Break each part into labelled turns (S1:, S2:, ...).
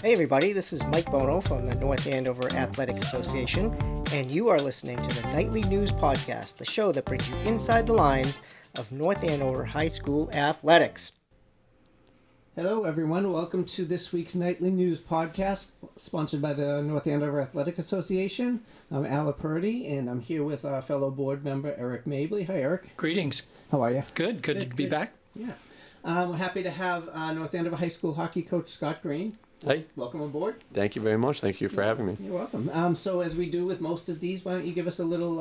S1: Hey everybody, this is Mike Bono from the North Andover Athletic Association, and you are listening to the Nightly News Podcast, the show that brings you inside the lines of North Andover High School athletics. Hello everyone, welcome to this week's Nightly News Podcast, sponsored by the North Andover Athletic Association. I'm Ala Purdy, and I'm here with our fellow board member, Eric Mabley. Hi Eric.
S2: Greetings.
S1: How are you?
S2: Good to be back.
S1: Yeah. We're happy to have North Andover High School hockey coach Scott Green.
S3: Hi.
S1: Welcome aboard.
S3: Thank you very much. Thank you for having me.
S1: You're welcome. So as we do with most of these, why don't you give us a little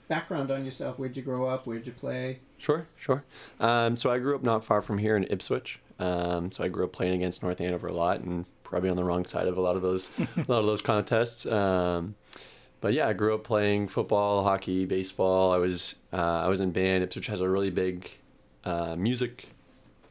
S1: background on yourself? Where'd you grow up? Where'd you play?
S3: Sure. So I grew up not far from here in Ipswich. So I grew up playing against North Andover a lot, and probably on the wrong side of a lot of those contests. But yeah, I grew up playing football, hockey, baseball. I was in band. Ipswich has a really big music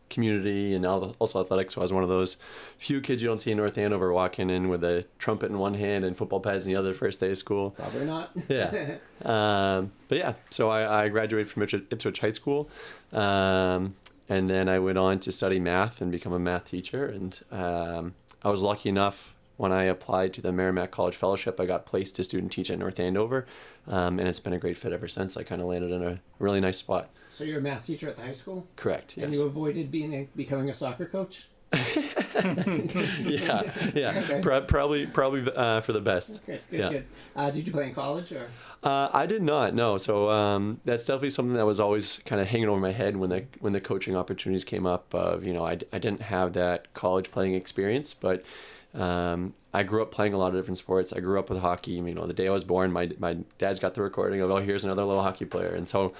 S3: community and also athletics. So I was one of those few kids you don't see in North Andover walking in with a trumpet in one hand and football pads in the other first day of school.
S1: Probably not.
S3: Yeah. But yeah, so I graduated from Ipswich High School. And then I went on to study math and become a math teacher. And I was lucky enough when I applied to the Merrimack College Fellowship, I got placed to student teach at North Andover. And it's been a great fit ever since. I kind of landed in a really nice spot.
S1: So you're a math teacher at the high school?
S3: Correct, yes.
S1: And you avoided becoming a soccer coach?
S3: Yeah. Okay. Probably for the best.
S1: Okay,
S3: good.
S1: Did you play in college or?
S3: I did not, no. So that's definitely something that was always kind of hanging over my head when the coaching opportunities came up. I didn't have that college playing experience, but I grew up playing a lot of different sports. I grew up with hockey. The day I was born, my dad's got the recording of, here's another little hockey player. And so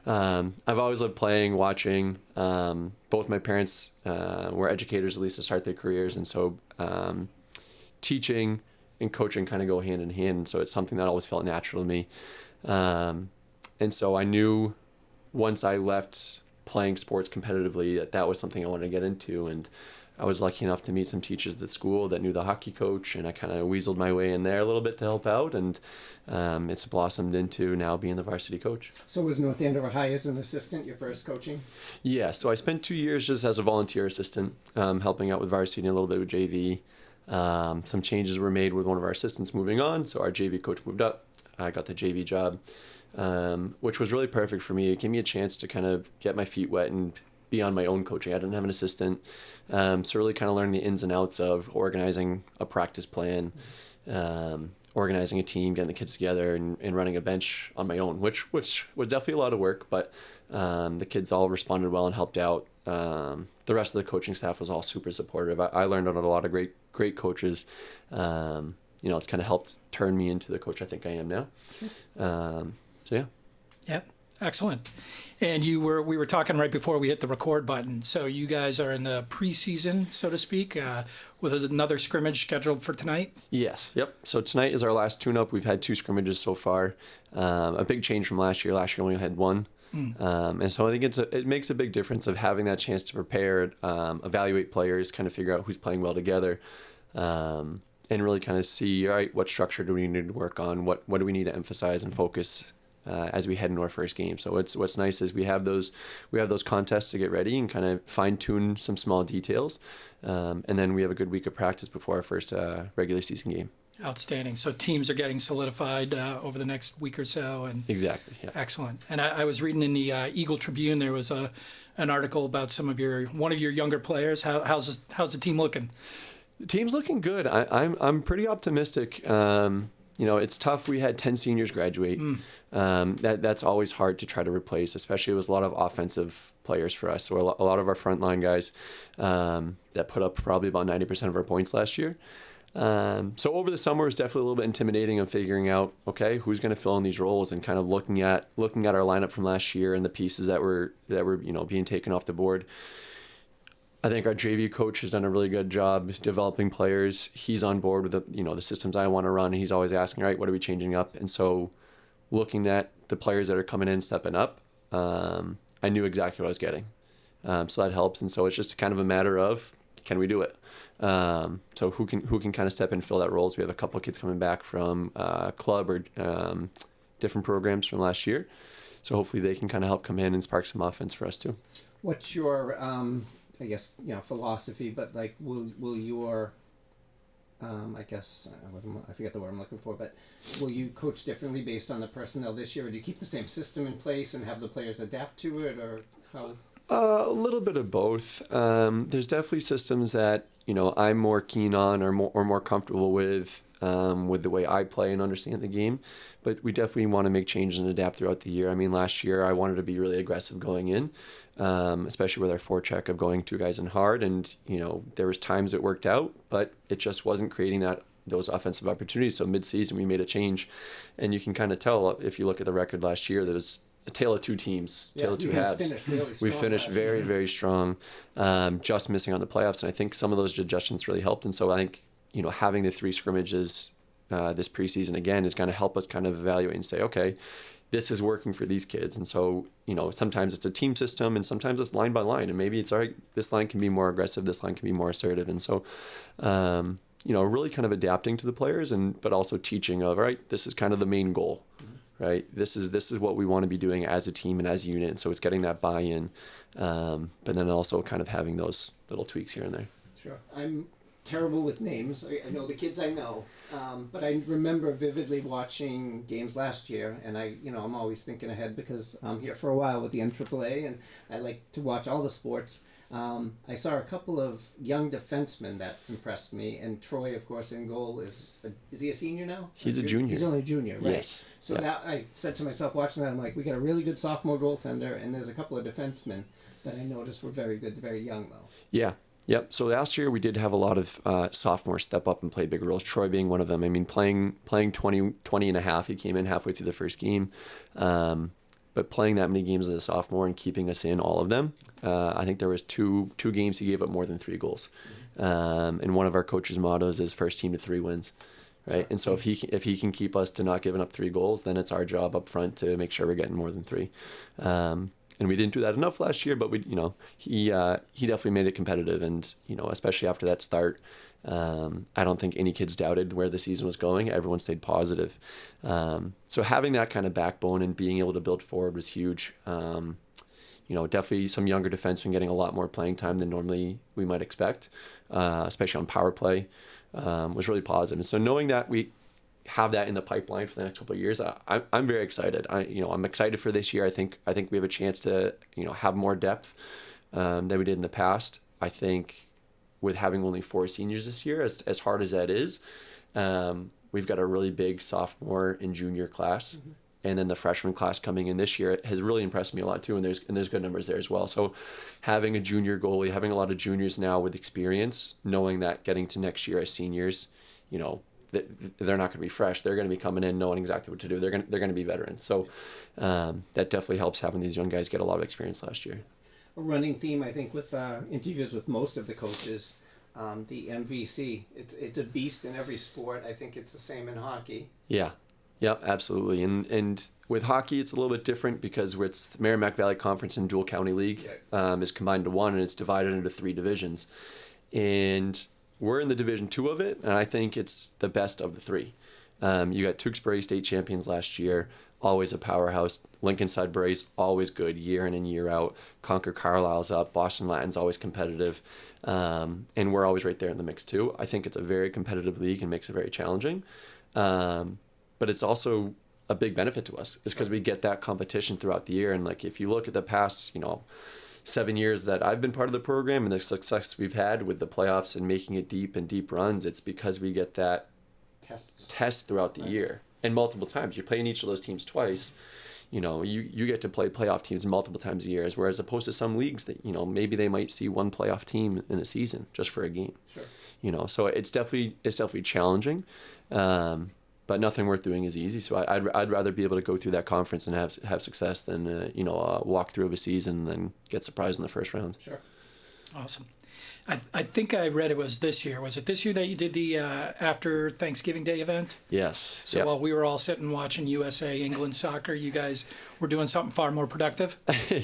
S3: I've always loved playing, watching. Both my parents were educators, at least to start their careers. And so teaching and coaching kind of go hand in hand. So it's something that always felt natural to me. And so I knew once I left playing sports competitively that was something I wanted to get into. And I was lucky enough to meet some teachers at the school that knew the hockey coach, and I kind of weaseled my way in there a little bit to help out, and it's blossomed into now being the varsity coach.
S1: So was North Andover High as an assistant your first coaching?
S3: Yeah, so I spent 2 years just as a volunteer assistant, helping out with varsity and a little bit with JV. Some changes were made with one of our assistants moving on, so our JV coach moved up. I got the JV job, which was really perfect for me. It gave me a chance to kind of get my feet wet and be on my own coaching. I didn't have an assistant, so really kind of learning the ins and outs of organizing a practice plan, organizing a team, getting the kids together, and running a bench on my own, which was definitely a lot of work, but the kids all responded well and helped out. The rest of the coaching staff was all super supportive. I learned under a lot of great coaches. It's kind of helped turn me into the coach I think I am now. So yeah.
S2: Yeah, excellent. And we were talking right before we hit the record button. So you guys are in the preseason, so to speak, with another scrimmage scheduled for tonight?
S3: Yes. Yep. So tonight is our last tune-up. We've had 2 scrimmages so far. A big change from last year. Last year we only had 1. And so I think it makes a big difference of having that chance to prepare, evaluate players, kind of figure out who's playing well together, and really kind of see, all right, what structure do we need to work on? What do we need to emphasize and focus as we head into our first game. So what's nice is we have those contests to get ready and kind of fine tune some small details, and then we have a good week of practice before our first regular season game.
S2: Outstanding. So teams are getting solidified over the next week or so, and
S3: exactly. Yeah.
S2: Excellent. And I was reading in the Eagle Tribune there was an article about one of your younger players. How's the team looking?
S3: The team's looking good. I'm pretty optimistic. It's tough. We had 10 seniors graduate. That's always hard to try to replace, especially with a lot of offensive players for us. So a lot of our frontline guys that put up probably about 90% of our points last year. So over the summer was definitely a little bit intimidating of figuring out, okay, who's going to fill in these roles, and kind of looking at our lineup from last year and the pieces that were being taken off the board. I think our JV coach has done a really good job developing players. He's on board with the systems I want to run, and he's always asking, all right, what are we changing up? And so looking at the players that are coming in, stepping up, I knew exactly what I was getting. So that helps. And so it's just kind of a matter of, can we do it? So who can kind of step in and fill that roles? We have a couple of kids coming back from club or different programs from last year. So hopefully they can kind of help come in and spark some offense for us too.
S1: What's your, philosophy, but like, will your I guess, I forget the word I'm looking for, but will you coach differently based on the personnel this year, or do you keep the same system in place and have the players adapt to it, or how?
S3: A little bit of both. There's definitely systems that I'm more keen on or more comfortable with the way I play and understand the game. But we definitely want to make changes and adapt throughout the year. I mean, last year I wanted to be really aggressive going in, especially with our forecheck of going two guys in hard. And there was times it worked out, but it just wasn't creating those offensive opportunities. So mid-season we made a change, and you can kind of tell if you look at the record last year that it was a tale of two teams, tale of two halves. We finished very, very strong, just missing on the playoffs. And I think some of those adjustments really helped. And so I think, having the 3 scrimmages this preseason again is going to help us kind of evaluate and say, okay, this is working for these kids. And so, sometimes it's a team system and sometimes it's line by line. And maybe it's all right, this line can be more aggressive, this line can be more assertive. And so, really kind of adapting to the players but also teaching of, all right, this is kind of the main goal. Right. This is what we want to be doing as a team and as a unit. And so it's getting that buy-in, but then also kind of having those little tweaks here and there.
S1: Sure. I'm terrible with names. I know the kids I know, but I remember vividly watching games last year, and I'm always thinking ahead because I'm here for a while with the NAAA, and I like to watch all the sports. I saw a couple of young defensemen that impressed me, and Troy, of course, in goal is he a senior now?
S3: He's a junior.
S1: He's only a junior, right?
S3: Yes.
S1: So that I said to myself watching that, I'm like, we got a really good sophomore goaltender, and there's a couple of defensemen that I noticed were very good, very young though.
S3: Yeah. Yep. So last year we did have a lot of sophomores step up and play big roles. Troy being one of them. I mean, playing 20 and a half. He came in halfway through the first game. But playing that many games as a sophomore and keeping us in all of them, I think there was two games he gave up more than 3 goals. And one of our coach's mottos is first team to 3 wins, right? And so if he can keep us to not giving up 3 goals, then it's our job up front to make sure we're getting more than 3. And we didn't do that enough last year, but he definitely made it competitive, and especially after that start. I don't think any kids doubted where the season was going. Everyone stayed positive. So having that kind of backbone and being able to build forward was huge. Definitely some younger defensemen getting a lot more playing time than normally we might expect, especially on power play, was really positive. And so knowing that we have that in the pipeline for the next couple of years, I'm very excited. I'm excited for this year. I think we have a chance to have more depth than we did in the past. I think with having only 4 seniors this year, as hard as that is, we've got a really big sophomore and junior class, and then the freshman class coming in this year has really impressed me a lot too. And there's good numbers there as well. So having a junior goalie, having a lot of juniors now with experience, knowing that getting to next year as seniors, they're not going to be fresh. They're going to be coming in knowing exactly what to do. They're going to be veterans. So that definitely helps having these young guys get a lot of experience last year.
S1: A running theme, I think, with interviews with most of the coaches, the MVC. It's a beast in every sport. I think it's the same in hockey.
S3: Yeah. Yep, absolutely. And with hockey, it's a little bit different because it's the Merrimack Valley Conference and Dual County League is combined into one, and it's divided into 3 divisions. And we're in the Division 2 of it, and I think it's the best of the 3. You got Tewksbury state champions last year, always a powerhouse. Lincoln Sudbury's always good year in and year out. Concord Carlisle's up. Boston Latin's always competitive. And we're always right there in the mix too. I think it's a very competitive league and makes it very challenging. But it's also a big benefit to us is because we get that competition throughout the year. And like if you look at the past, 7 years that I've been part of the program and the success we've had with the playoffs and making it deep and deep runs, it's because we get that test throughout the year. And multiple times. You're playing each of those teams twice. You get to play playoff teams multiple times a year, whereas opposed to some leagues that, maybe they might see one playoff team in a season just for a game. Sure. So it's definitely challenging. But nothing worth doing is easy. So I'd rather be able to go through that conference and have success than walk through of a season and then get surprised in the first round.
S1: Sure.
S2: Awesome. I think I read it was this year. Was it this year that you did the after Thanksgiving Day event?
S3: Yes.
S2: So while we were all sitting watching USA England soccer, you guys were doing something far more productive?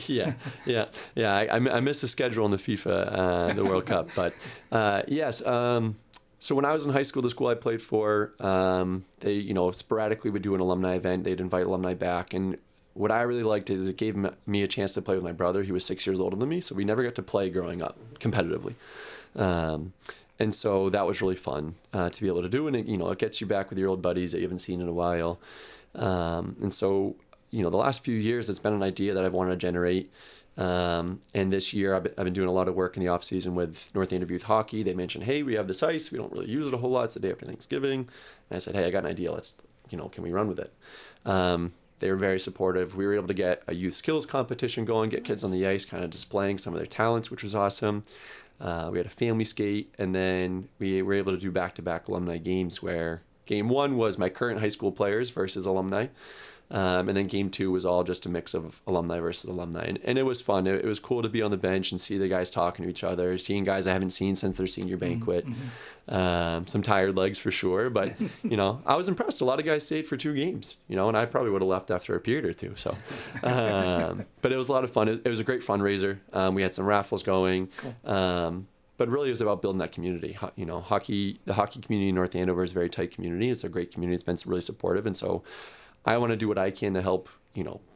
S3: Yeah. I missed the schedule in the FIFA, the World Cup, but yes. So when I was in high school, the school I played for, they sporadically would do an alumni event. They'd invite alumni back, and what I really liked is it gave me a chance to play with my brother. He was 6 years older than me, so we never got to play growing up competitively. And so that was really fun to be able to do. And it gets you back with your old buddies that you haven't seen in a while. And so, the last few years, it's been an idea that I've wanted to generate. And this year I've been doing a lot of work in the off season with North Andover Youth Hockey. They mentioned, hey, we have this ice. We don't really use it a whole lot. It's the day after Thanksgiving. And I said, hey, I got an idea. Let's, can we run with it? They were very supportive. We were able to get a youth skills competition going, get kids on the ice, kind of displaying some of their talents, which was awesome. We had a family skate, and then we were able to do back-to-back alumni games where game one was my current high school players versus alumni. And then game two was all just a mix of alumni versus alumni. And it was fun. It was cool to be on the bench and see the guys talking to each other, seeing guys I haven't seen since their senior banquet. Some tired legs for sure. But, I was impressed. A lot of guys stayed for 2 games, and I probably would have left after a period or two. So, but it was a lot of fun. It was a great fundraiser. We had some raffles going. Cool. But really, it was about building that community. The hockey community in North Andover is a very tight community. It's a great community. It's been really supportive. And so I want to do what I can to help,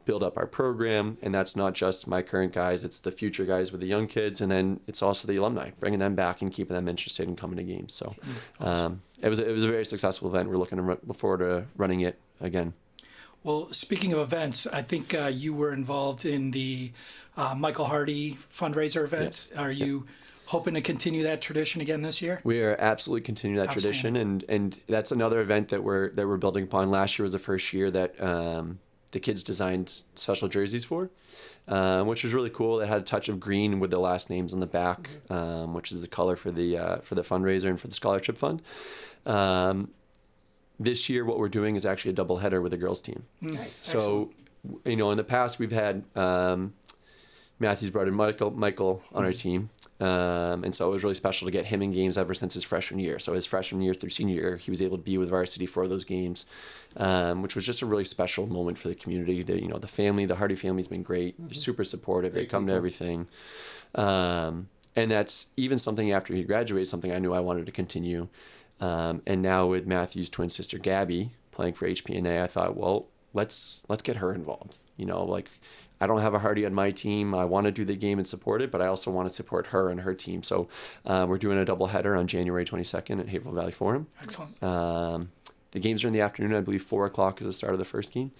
S3: build up our program. And that's not just my current guys. It's the future guys with the young kids. And then it's also the alumni, bringing them back and keeping them interested in coming to games. So awesome. It was a very successful event. We're looking to look forward to running it again.
S2: Well, speaking of events, I think you were involved in the Michael Hardy fundraiser event. Yes. Are you hoping to continue that tradition again this year? We
S3: are absolutely continuing that tradition, and that's another event that we're building upon. Last year was the first year that the kids designed special jerseys for, which was really cool. It had a touch of green with the last names on the back, which is the color for the fundraiser and for the scholarship fund. This year, what we're doing is actually a doubleheader with the girls team.
S2: Nice.
S3: So, in the past we've had Matthew's brother Michael on our team. And so it was really special to get him in games ever since his freshman year. So his freshman year through senior year, he was able to be with varsity for those games, which was just a really special moment for the community. The family, the Hardy family's been great. They're super supportive. They come to everything. And that's even something after he graduated, something I knew I wanted to continue. And now with Matthew's twin sister, Gabby, playing for HPNA, I thought, well, let's get her involved. I don't have a Hardy on my team. I want to do the game and support it, but I also want to support her and her team. So we're doing a doubleheader on January 22nd at Haverhill Valley Forum.
S2: Excellent.
S3: The games are in the afternoon. I believe 4 o'clock is the start of the first game.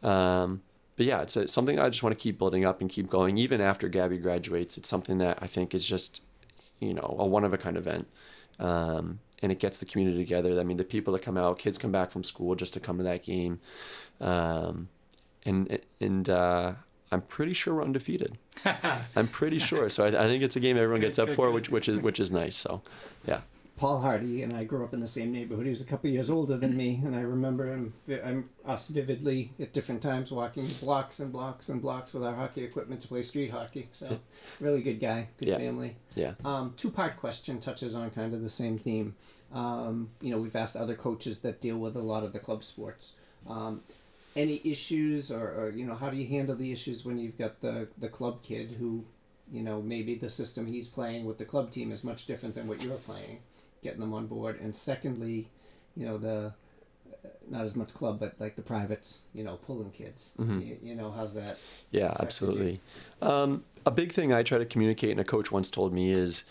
S3: But yeah, it's something I just want to keep building up and keep going. Even after Gabby graduates, it's something that I think is just, a one-of-a-kind event. And it gets the community together. I mean, the people that come out, kids come back from school just to come to that game. I'm pretty sure we're undefeated. I'm pretty sure. So I think it's a game everyone gets up for, which is nice. So, yeah.
S1: Paul Hardy and I grew up in the same neighborhood. He was a couple years older than me, and I remember us vividly at different times walking blocks and blocks and blocks with our hockey equipment to play street hockey. So, really good guy, good family.
S3: Yeah.
S1: 2-part question touches on kind of the same theme. We've asked other coaches that deal with a lot of the club sports. Any issues or how do you handle the issues when you've got the club kid who, maybe the system he's playing with the club team is much different than what you're playing, getting them on board. And secondly, the not as much club, but like the privates, pulling kids. Mm-hmm. How's that?
S3: Yeah, absolutely. A big thing I try to communicate, and a coach once told me, is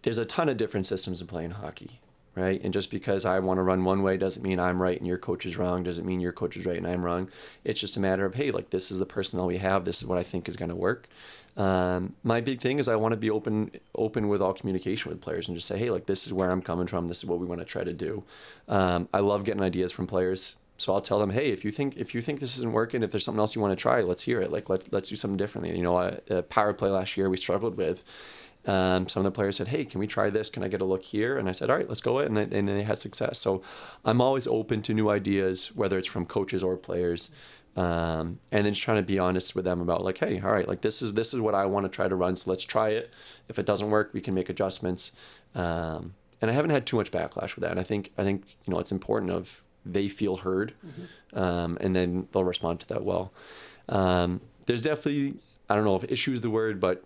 S3: there's a ton of different systems in playing hockey. Right? And just because I want to run one way doesn't mean I'm right and your coach is wrong, doesn't mean your coach is right and I'm wrong. It's just a matter of, hey, this is the personnel we have. This is what I think is going to work. My big thing is I want to be open with all communication with players and just say, hey, this is where I'm coming from. This is what we want to try to do. I love getting ideas from players. So I'll tell them, hey, if you think this isn't working, if there's something else you want to try, let's hear it. Let's do something differently. A power play last year we struggled with. Some of the players said, hey, can we try this? Can I get a look here? And I said, all right, let's go. And they had success. So I'm always open to new ideas, whether it's from coaches or players. And then just trying to be honest with them about hey, all right, this is what I want to try to run. So let's try it. If it doesn't work, we can make adjustments. And I haven't had too much backlash with that. And I think it's important of they feel heard, and then they'll respond to that well. There's definitely, I don't know if issue is the word, but,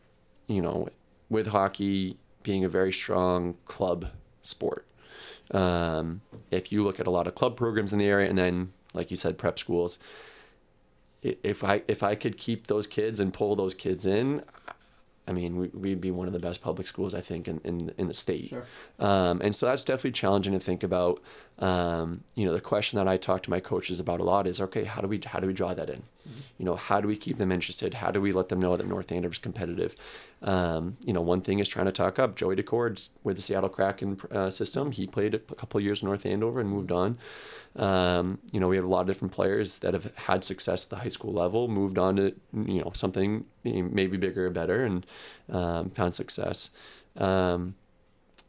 S3: with hockey being a very strong club sport. If you look at a lot of club programs in the area, and then, like you said, prep schools, if I could keep those kids and pull those kids in, I mean, we'd be one of the best public schools, I think, in the state.
S1: Sure.
S3: And so that's definitely challenging to think about. The question that I talk to my coaches about a lot is, okay, how do we draw that in? How do we keep them interested? How do we let them know that North Andover's competitive? One thing is trying to talk up. Joey DeCord's with the Seattle Kraken system. He played a couple of years in North Andover and moved on. We have a lot of different players that have had success at the high school level, moved on to, something maybe bigger or better, and found success.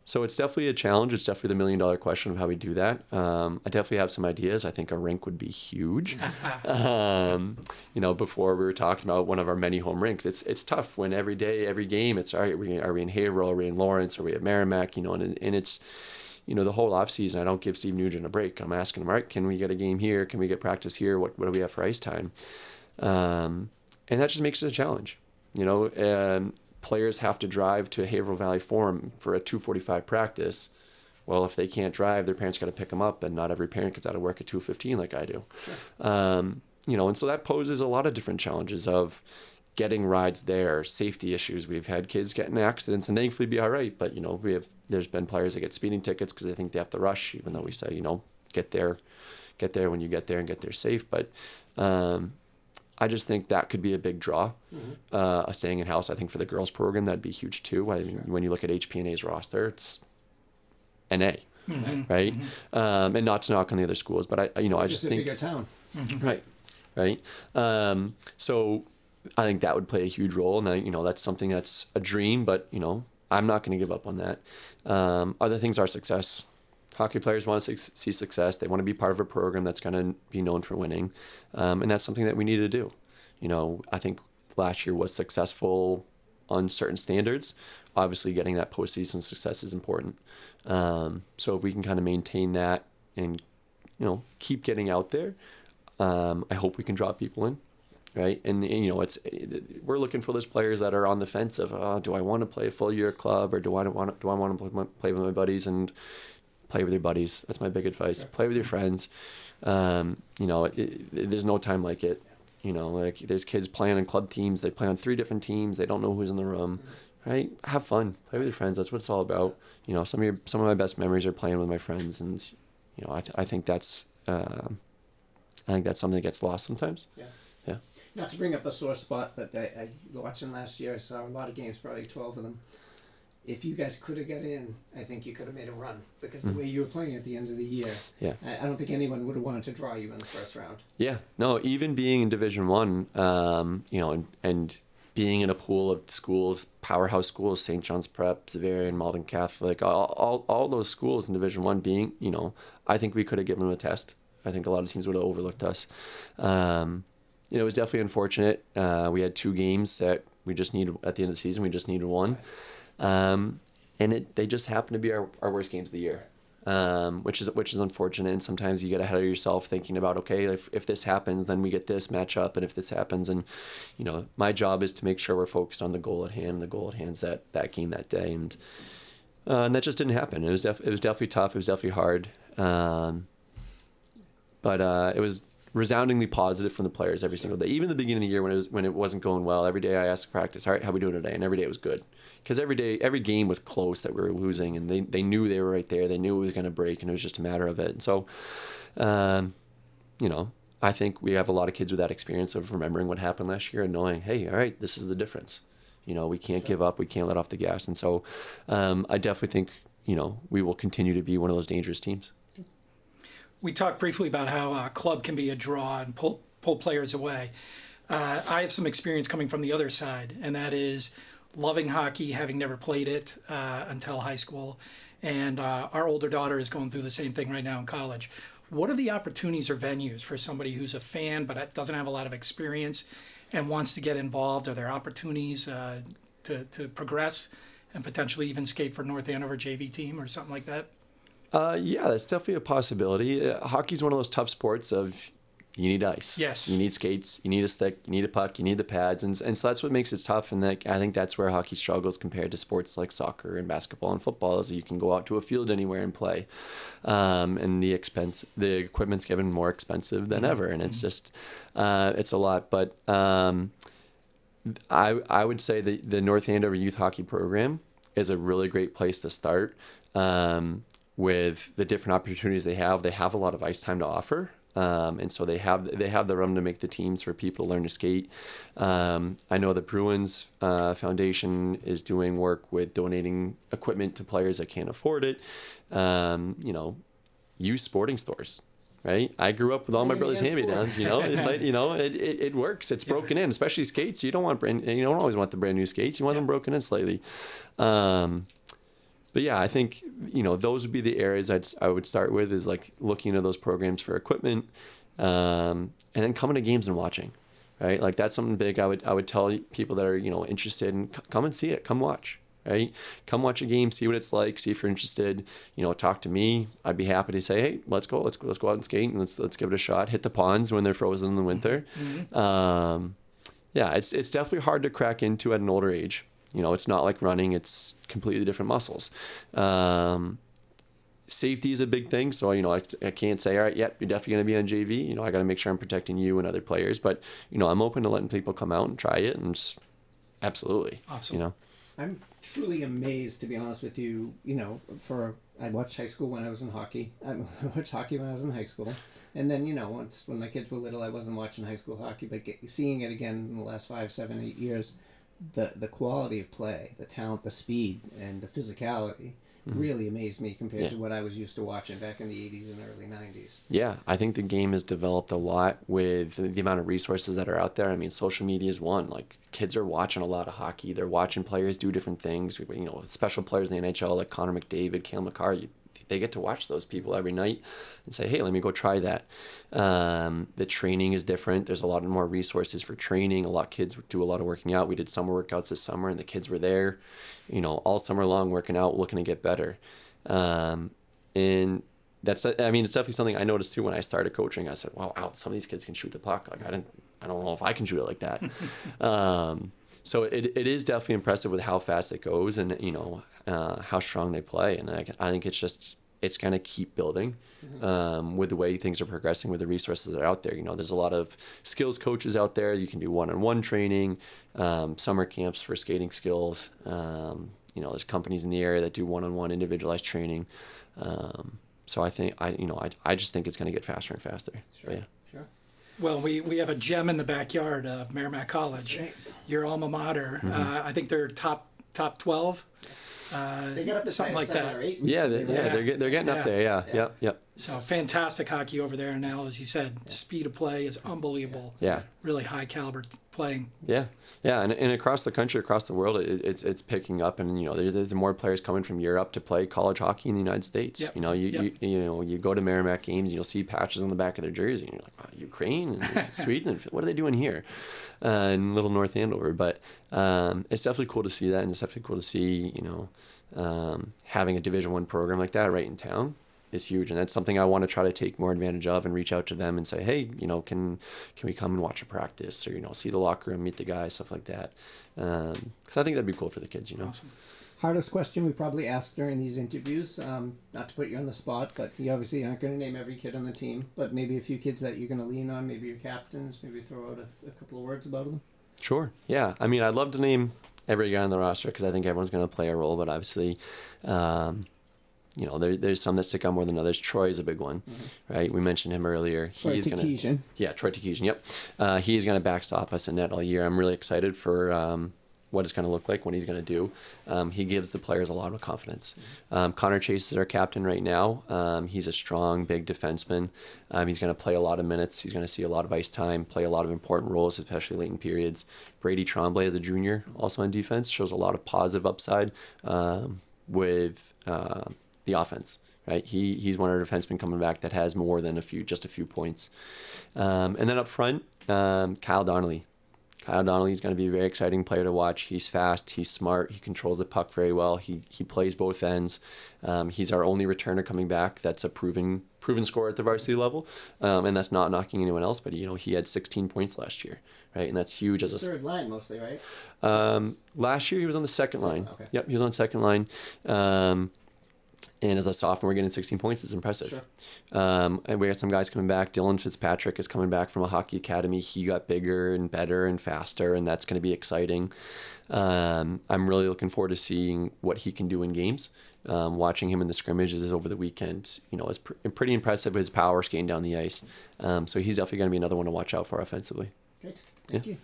S3: So it's definitely a challenge. It's definitely the $1 million question of how we do that. I definitely have some ideas. I think a rink would be huge. Before we were talking about one of our many home rinks. It's tough when every day, every game, it's all right. Are we in Haverhill? Are we in Lawrence? Are we at Merrimack? And it's, the whole off season, I don't give Steve Nugent a break. I'm asking him, all right, can we get a game here? Can we get practice here? What do we have for ice time? And that just makes it a challenge. Players have to drive to Haverhill Valley Forum for a 2:45 practice. Well, if they can't drive, their parents got to pick them up, and not every parent gets out of work at 2:15 like I do. Sure. And so that poses a lot of different challenges of getting rides there, safety issues. We've had kids get in accidents and thankfully be all right, but there's been players that get speeding tickets because they think they have to rush, even though we say get there when you get there and get there safe. But I just think that could be a big draw. Staying in house, I think for the girls program, that'd be huge too. I mean, when you look at HPNA's roster, it's NA, right? And not to knock on the other schools, but I just think
S1: a bigger town.
S3: Right. So I think that would play a huge role. And that's something that's a dream, but I'm not going to give up on that. Other things are success. Hockey players want to see success. They want to be part of a program that's going to be known for winning. And that's something that we need to do. I think last year was successful on certain standards. Obviously, getting that postseason success is important. So if we can kind of maintain that and, keep getting out there, I hope we can draw people in. Right. And we're looking for those players that are on the fence of, do I want to play a full year club or do I want to play with my buddies and play with your buddies. That's my big advice. Sure. Play with your friends. There's no time like it. There's kids playing on club teams. They play on 3 different teams. They don't know who's in the room. Right? Have fun. Play with your friends. That's what it's all about. Some of my best memories are playing with my friends, and I think that's something that gets lost sometimes. Yeah.
S1: Not to bring up a sore spot, but I watching last year, I saw a lot of games, probably 12 of them. If you guys could have got in, I think you could have made a run because the way you were playing at the end of the year, I don't think anyone would have wanted to draw you in the first round. Yeah, no, even being in Division I, and being in a pool of schools, powerhouse schools, St. John's Prep, Xaverian, Malden Catholic, all those schools in Division I being, I think we could have given them a test. I think a lot of teams would have overlooked us. It was definitely unfortunate. We had 2 games that we just needed at the end of the season. We just needed one. And they just happen to be our worst games of the year, which is unfortunate. And sometimes you get ahead of yourself thinking about, okay, if this happens, then we get this matchup, and if this happens, and my job is to make sure we're focused on the goal at hand. The goal at hand is that game that day, and that just didn't happen. It was definitely tough. It was definitely hard, but it was resoundingly positive from the players every single day. Even the beginning of the year when it wasn't going well, every day I asked practice, all right, how are we doing today? And every day it was good. Because every game was close that we were losing, and they knew they were right there. They knew it was going to break, and it was just a matter of it. And so, I think we have a lot of kids with that experience of remembering what happened last year and knowing, hey, all right, this is the difference. We can't give up. We can't let off the gas. And so I definitely think, we will continue to be one of those dangerous teams.
S2: We talked briefly about how a club can be a draw and pull players away. I have some experience coming from the other side, and that is loving hockey, having never played it until high school. And our older daughter is going through the same thing right now in college. What are the opportunities or venues for somebody who's a fan but doesn't have a lot of experience and wants to get involved? Are there opportunities to progress and potentially even skate for North Andover JV team or something like that?
S3: Yeah, that's definitely a possibility. Hockey's one of those tough sports of you need ice.
S2: Yes.
S3: You need skates, you need a stick, you need a puck, you need the pads. And so that's what makes it tough. And I think that's where hockey struggles compared to sports like soccer and basketball and football, is you can go out to a field anywhere and play. And the equipment's getting more expensive than ever. And it's just, it's a lot. But I would say the North Andover youth hockey program is a really great place to start. With the different opportunities they have a lot of ice time to offer. And so they have the room to make the teams for people to learn to skate. I know the Bruins Foundation is doing work with donating equipment to players that can't afford it. Use sporting stores. Right, I grew up with all my brother's hand-me-downs. It works. It's broken in, especially skates. You don't always want the brand new skates. You want them broken in slightly. But yeah, I think those would be the areas I would start with, is like looking at those programs for equipment, and then coming to games and watching. Right, like that's something big. I would tell people that are interested in, come and see it, come watch. Right, come watch a game, see what it's like, see if you're interested. Talk to me. I'd be happy to say, hey, let's go out and skate, and let's give it a shot. Hit the ponds when they're frozen in the winter. Mm-hmm. It's definitely hard to crack into at an older age. It's not like running; it's completely different muscles. Safety is a big thing, so I can't say, all right, yep, you're definitely going to be on JV. I got to make sure I'm protecting you and other players, but I'm open to letting people come out and try it, and just, absolutely,
S2: awesome.
S1: I'm truly amazed, to be honest with you. I watched high school when I was in hockey. I watched hockey when I was in high school. And then, once when my kids were little, I wasn't watching high school hockey. But seeing it again in the last 5, 7, 8 years, the quality of play, the talent, the speed, and the physicality really amazed me compared to what I was used to watching back in the 80s and early 90s.
S3: Yeah, I think the game has developed a lot with the amount of resources that are out there. I mean, social media is one. Like, kids are watching a lot of hockey. They're watching players do different things. Special players in the NHL like Connor McDavid, Cale Makar, they get to watch those people every night and say, hey, let me go try that. The training is different. There's a lot more resources for training. A lot of kids do a lot of working out. We did summer workouts this summer, and the kids were there, all summer long working out, looking to get better. And it's definitely something I noticed too when I started coaching. I said, wow, some of these kids can shoot the puck. Like, I don't know if I can shoot it like that. So it is definitely impressive with how fast it goes, and how strong they play. And I think it's going to keep building with the way things are progressing, with the resources that are out there. There's a lot of skills coaches out there. You can do one-on-one training, summer camps for skating skills. There's companies in the area that do one-on-one individualized training. So I think I just think it's going to get faster and faster.
S1: Sure.
S3: Yeah.
S1: Sure.
S2: Well, we have a gem in the backyard of Merrimack College,
S1: right.
S2: Your alma mater. I think they're top 12.
S1: They got up to
S2: something like
S1: 7
S2: that.
S1: or 8.
S3: They're getting up there. Yeah. Yep.
S2: So fantastic hockey over there. And now, as you said, speed of play is unbelievable.
S3: Yeah.
S2: Really high caliber playing.
S3: Yeah. And across the country, across the world, it's picking up, and there's more players coming from Europe to play college hockey in the United States.
S2: Yep.
S3: You go to Merrimack games, and you'll see patches on the back of their jersey, and you're like, wow, Ukraine and Sweden, what are they doing here in Little North Andover? But it's definitely cool to see that, and it's definitely cool to see having a Division I program like that right in town is huge, and that's something I want to try to take more advantage of and reach out to them and say, hey, can we come and watch a practice, or see the locker room, meet the guys, stuff like that, because I think that'd be cool for the kids.
S2: Awesome.
S1: Hardest question we probably ask during these interviews, not to put you on the spot, but you obviously aren't going to name every kid on the team, but maybe a few kids that you're going to lean on, maybe your captains, maybe throw out a couple of words about them.
S3: Sure. Yeah. I mean, I'd love to name every guy on the roster because I think everyone's going to play a role, but obviously, there's some that stick out more than others. Troy's a big one, right? We mentioned him earlier.
S1: Troy Tikesian.
S3: Troy Tikesian. Yep. He's going to backstop us in net all year. I'm really excited for what it's going to look like, what he's going to do. He gives the players a lot of confidence. Connor Chase is our captain right now. He's a strong, big defenseman. He's going to play a lot of minutes. He's going to see a lot of ice time, play a lot of important roles, especially late in periods. Brady Tremblay is a junior, also on defense, shows a lot of positive upside with the offense. Right, he's one of our defensemen coming back that has more than just a few points. And then up front, Kyle Donnelly. Kyle Donnelly's going to be a very exciting player to watch. He's fast, he's smart, he controls the puck very well. He plays both ends. He's our only returner coming back that's a proven scorer at the varsity level, and that's not knocking anyone else. But he had 16 points last year, right? And that's huge as a
S1: third line mostly, right?
S3: Last year he was on the second line.
S1: Okay.
S3: Yep, he was on second line. And as a sophomore, getting 16 points is impressive.
S1: Sure.
S3: And we got some guys coming back. Dylan Fitzpatrick is coming back from a hockey academy. He got bigger and better and faster, and that's going to be exciting. I'm really looking forward to seeing what he can do in games. Watching him in the scrimmages over the weekend, is pretty impressive with his power skating down the ice. So he's definitely going to be another one to watch out for offensively.
S1: Great. Thank you.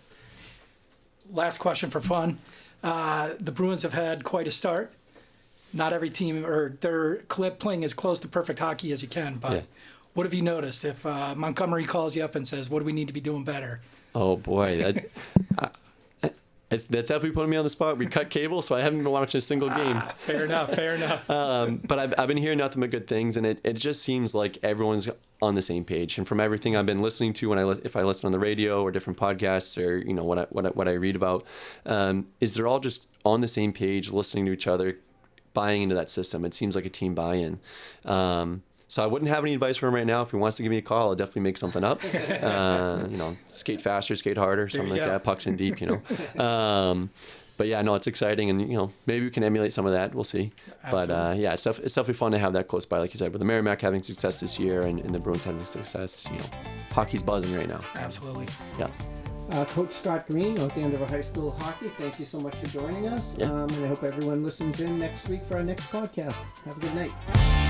S2: Last question for fun. The Bruins have had quite a start. Not every team, or they're playing as close to perfect hockey as you can, but what have you noticed? If Montgomery calls you up and says, what do we need to be doing better?
S3: Oh, boy. That's definitely putting me on the spot. We cut cable, so I haven't been watching a single game.
S2: Fair enough.
S3: But I've been hearing nothing but good things, and it just seems like everyone's on the same page. And from everything I've been listening to, if I listen on the radio or different podcasts, or what I read about, is they're all just on the same page, listening to each other, buying into that system. It seems like a team buy-in. So I wouldn't have any advice for him right now. If he wants to give me a call, I'll definitely make something up. Skate faster, skate harder, something like that. Pucks in deep, But yeah, no, it's exciting, and maybe we can emulate some of that. We'll see.
S2: Absolutely.
S3: But it's definitely fun to have that close by, like you said, with the Merrimack having success this year and the Bruins having success. Hockey's buzzing right now.
S2: Absolutely.
S3: Yeah.
S1: Coach Scott Green, North Andover High School Hockey, thank you so much for joining us.
S3: Yeah.
S1: And I hope everyone listens in next week for our next podcast. Have a good night.